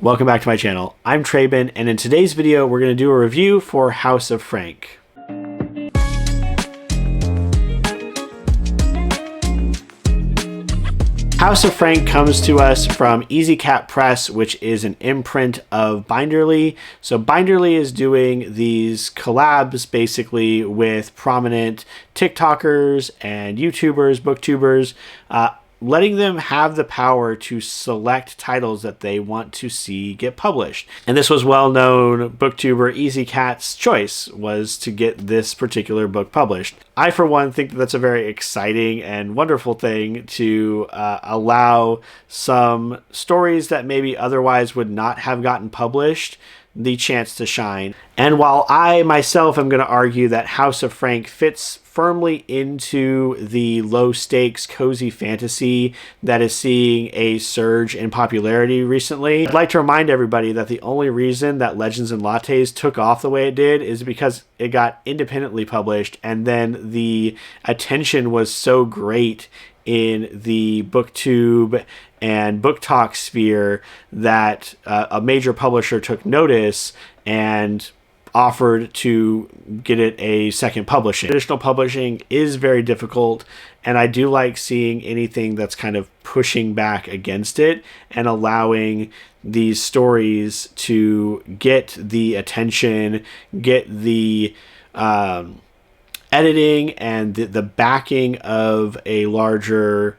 Welcome back to my channel. I'm Traben, and in today's video we're going to do a review for House of Frank. House of Frank comes to us from Easy Cat Press, which is an imprint of Binderly. So Binderly is doing these collabs basically with prominent TikTokers and YouTubers, booktubers, letting them have the power to select titles that they want to see get published. And this was well-known booktuber Easy Cat's choice, was to get this particular book published. I, for one, think that that's a very exciting and wonderful thing to allow some stories that maybe otherwise would not have gotten published the chance to shine. And while I myself am going to argue that House of Frank fits firmly into the low-stakes, cozy fantasy that is seeing a surge in popularity recently, I'd like to remind everybody that the only reason that Legends and Lattes took off the way it did is because it got independently published, and then the attention was so great in the booktube and book talk sphere that a major publisher took notice and offered to get it a second publishing. Traditional publishing is very difficult, and I do like seeing anything that's kind of pushing back against it and allowing these stories to get the attention, get the editing and the backing of a larger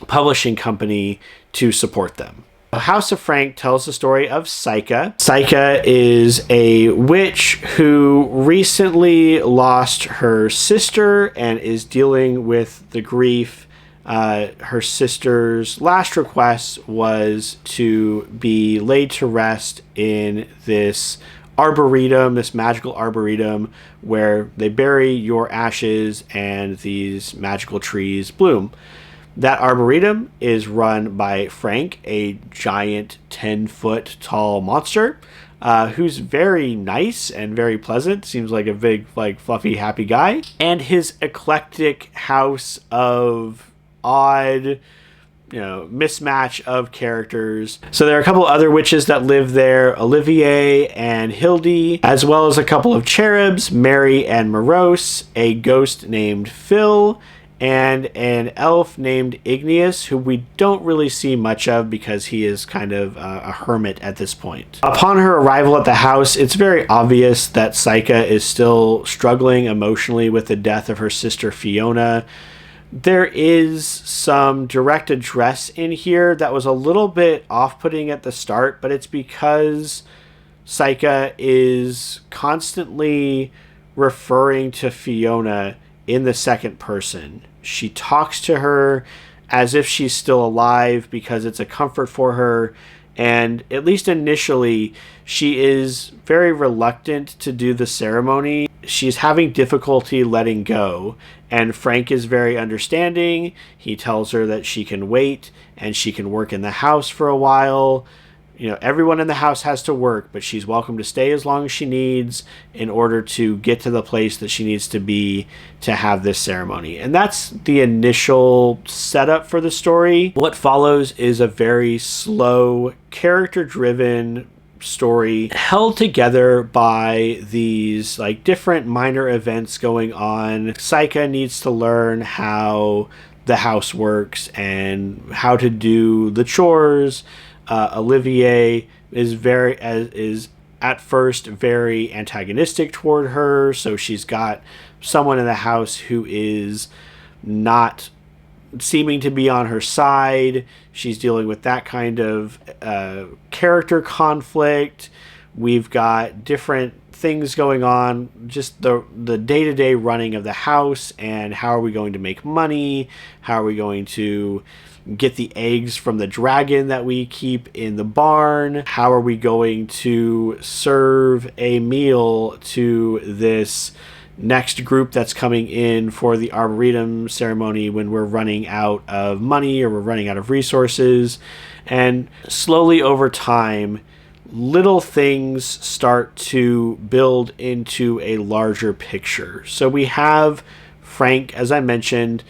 publishing company to support them. House of Frank tells the story of Syca. Syca is a witch who recently lost her sister and is dealing with the grief. Her sister's last request was to be laid to rest in this arboretum, this magical arboretum where they bury your ashes and these magical trees bloom. That arboretum is run by Frank, a giant 10-foot tall monster who's very nice and very pleasant. Seems like a big, fluffy, happy guy. And his eclectic house of odd, mismatch of characters. So there are a couple other witches that live there, Olivier and Hildy, as well as a couple of cherubs, Mary and Morose, a ghost named Phil, and an elf named Igneous, who we don't really see much of because he is kind of a hermit at this point. Upon her arrival at the house, it's very obvious that Syca is still struggling emotionally with the death of her sister Fiona. There is some direct address in here that was a little bit off-putting at the start, but it's because Syca is constantly referring to Fiona in the second person. She talks to her as if she's still alive because it's a comfort for her, and at least initially she is very reluctant to do the ceremony. She's having difficulty letting go, and Frank is very understanding. He tells her that she can wait and she can work in the house for a while. Everyone in the house has to work, but she's welcome to stay as long as she needs in order to get to the place that she needs to be to have this ceremony. And that's the initial setup for the story. What follows is a very slow, character-driven story held together by these different minor events going on. Syca needs to learn how the house works and how to do the chores. Olivier is at first very antagonistic toward her, so she's got someone in the house who is not seeming to be on her side. She's dealing with that kind of character conflict. We've got different things going on, just the day-to-day running of the house, and how are we going to make money, how are we going to get the eggs from the dragon that we keep in the barn, how are we going to serve a meal to this next group that's coming in for the Arboretum ceremony when we're running out of money or we're running out of resources. And slowly over time, little things start to build into a larger picture. So we have Frank, as I mentioned,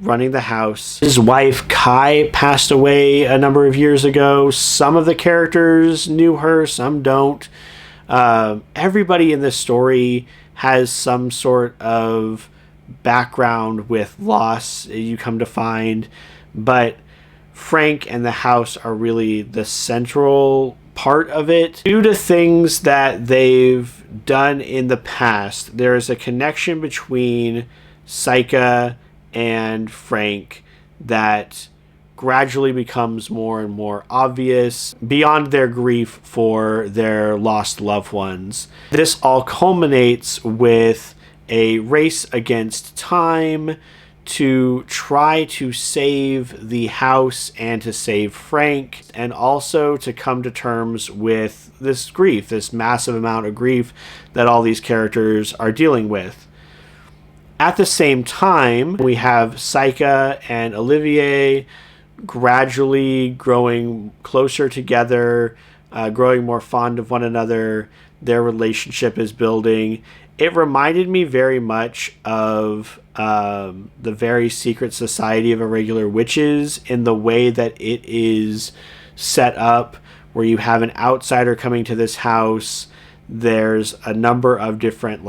running the house. His wife, Kai, passed away a number of years ago. Some of the characters knew her, some don't. Everybody in this story has some sort of background with loss, you come to find. But Frank and the house are really the central part of it. Due to things that they've done in the past, there is a connection between Syka and Frank that gradually becomes more and more obvious beyond their grief for their lost loved ones. This all culminates with a race against time to try to save the house and to save Frank, and also to come to terms with this grief, this massive amount of grief that all these characters are dealing with. At the same time, we have Syka and Olivier gradually growing closer together, growing more fond of one another. Their relationship is building. It reminded me very much of the very secret society of irregular witches in the way that it is set up, where you have an outsider coming to this house. There's a number of different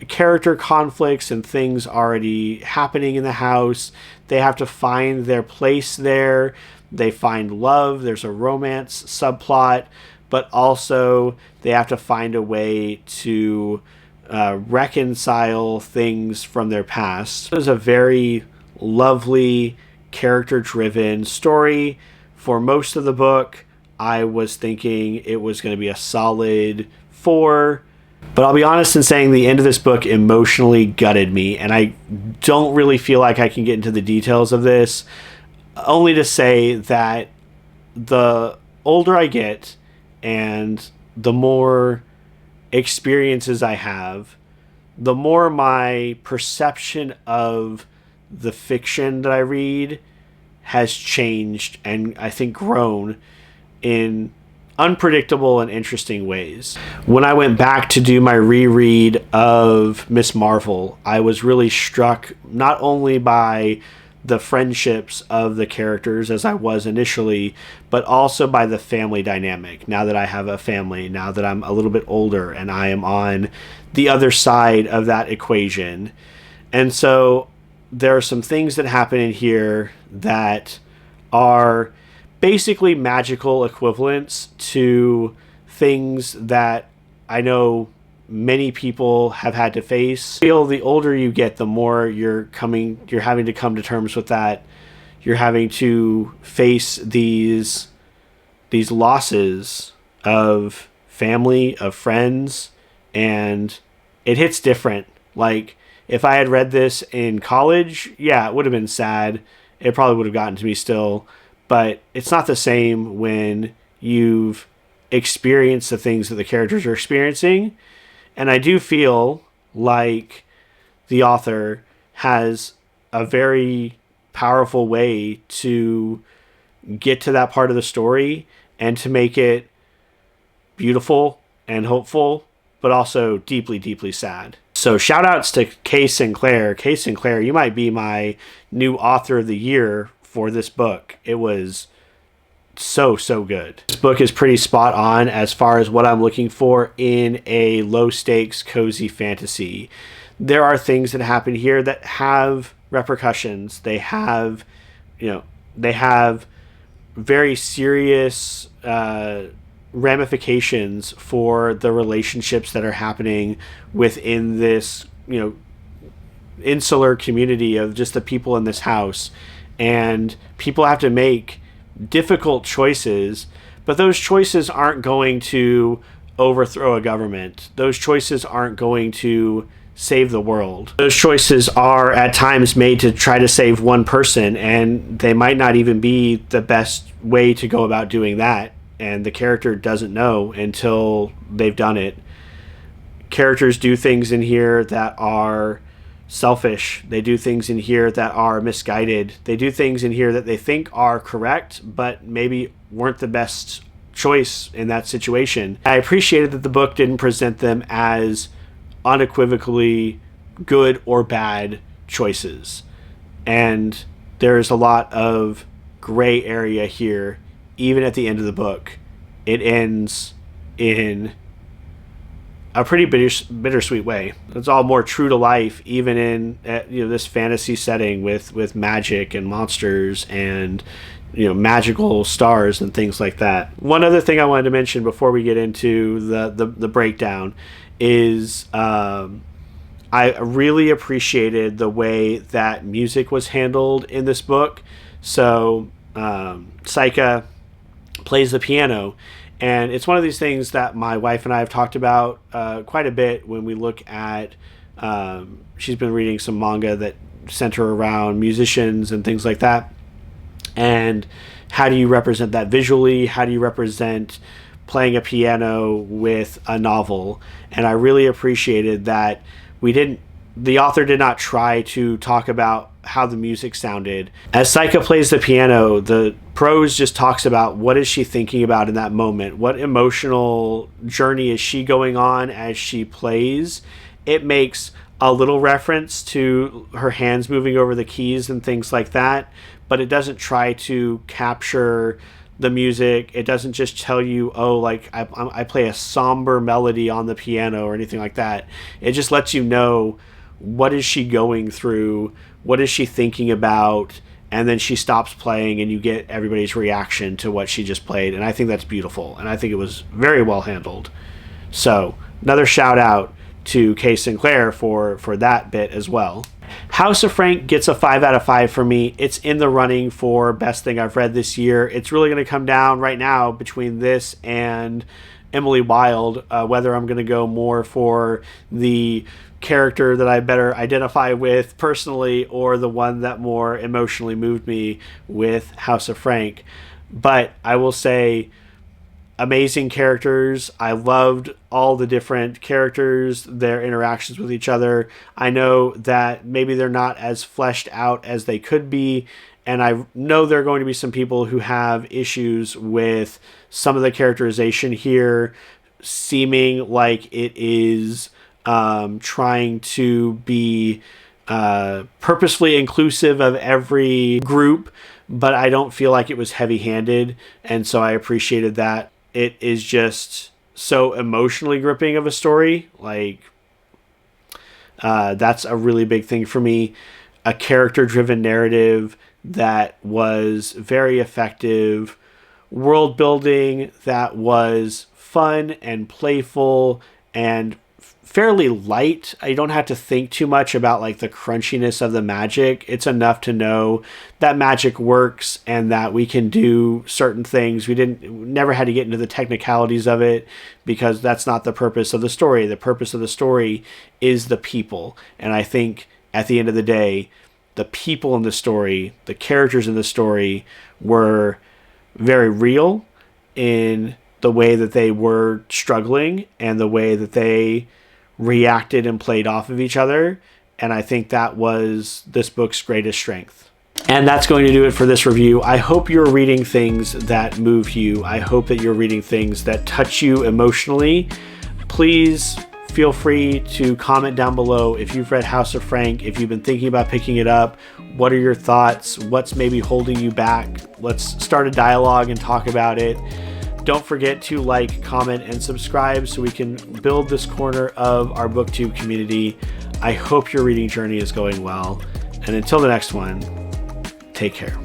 character conflicts and things already happening in the house. They have to find their place there. They find love. There's a romance subplot, but also they have to find a way to reconcile things from their past. It was a very lovely, character-driven story. For most of the book, I was thinking it was going to be a solid 4. But I'll be honest in saying the end of this book emotionally gutted me, and I don't really feel like I can get into the details of this, only to say that the older I get and the more experiences I have, the more my perception of the fiction that I read has changed and I think grown in unpredictable and interesting ways. When I went back to do my reread of Miss Marvel, I was really struck not only by the friendships of the characters as I was initially, but also by the family dynamic. Now that I have a family, now that I'm a little bit older and I am on the other side of that equation. And so there are some things that happen in here that are basically magical equivalents to things that I know many people have had to face. I feel the older you get, the more you're having to come to terms with that. You're having to face these losses of family, of friends, and it hits different. Like, if I had read this in college, yeah, it would have been sad. It probably would have gotten to me still, but it's not the same when you've experienced the things that the characters are experiencing. And I do feel like the author has a very powerful way to get to that part of the story and to make it beautiful and hopeful, but also deeply, deeply sad. So shout outs to Kay Synclaire. Kay Synclaire, you might be my new author of the year for this book. It was so good. This book is pretty spot on as far as what I'm looking for in a low stakes, cozy fantasy. There are things that happen here that have repercussions. They have very serious ramifications for the relationships that are happening within this, insular community of just the people in this house. And people have to make difficult choices, but those choices aren't going to overthrow a government. Those choices aren't going to save the world. Those choices are at times made to try to save one person, and they might not even be the best way to go about doing that, and the character doesn't know until they've done it. Characters do things in here that are selfish. They do things in here that are misguided. They do things in here that they think are correct, but maybe weren't the best choice in that situation. I appreciated that the book didn't present them as unequivocally good or bad choices. And there's a lot of gray area here, even at the end of the book. It ends in a pretty bittersweet way. It's all more true to life, even in this fantasy setting with magic and monsters and magical stars and things like that. One other thing I wanted to mention before we get into the breakdown is I really appreciated the way that music was handled in this book. So Saika plays the piano, and it's one of these things that my wife and I have talked about quite a bit when we look at she's been reading some manga that center around musicians and things like that. And how do you represent that visually? How do you represent playing a piano with a novel? And I really appreciated that the author did not try to talk about how the music sounded. As Saika plays the piano, the prose just talks about what is she thinking about in that moment? What emotional journey is she going on as she plays? It makes a little reference to her hands moving over the keys and things like that, but it doesn't try to capture the music. It doesn't just tell you, oh, like I play a somber melody on the piano or anything like that. It just lets you know what is she going through, what is she thinking about, and then she stops playing and you get everybody's reaction to what she just played. And I think that's beautiful, and I think it was very well handled. So another shout out to Synclaire for that bit as well. House of Frank gets a 5 out of 5 for me. It's in the running for best thing I've read this year. It's really going to come down right now between this and Emily Wilde, whether I'm going to go more for the character that I better identify with personally or the one that more emotionally moved me with House of Frank. But I will say, amazing characters. I loved all the different characters, their interactions with each other. I know that maybe they're not as fleshed out as they could be, and I know there are going to be some people who have issues with some of the characterization here, seeming like it is trying to be purposefully inclusive of every group, but I don't feel like it was heavy-handed, and so I appreciated that. It is just so emotionally gripping of a story. Like, that's a really big thing for me. A character-driven narrative that was very effective. World building that was fun and playful and fairly light. You don't have to think too much about like the crunchiness of the magic. It's enough to know that magic works and that we can do certain things. We never had to get into the technicalities of it because that's not the purpose of the story. The purpose of the story is the people. And I think at the end of the day, the people in the story, the characters in the story were very real in the way that they were struggling and the way that they reacted and played off of each other. And I think that was this book's greatest strength. And that's going to do it for this review. I hope you're reading things that move you. I hope that you're reading things that touch you emotionally. Please feel free to comment down below if you've read House of Frank, if you've been thinking about picking it up. What are your thoughts? What's maybe holding you back? Let's start a dialogue and talk about it. Don't forget to like, comment, and subscribe so we can build this corner of our BookTube community. I hope your reading journey is going well. And until the next one, take care.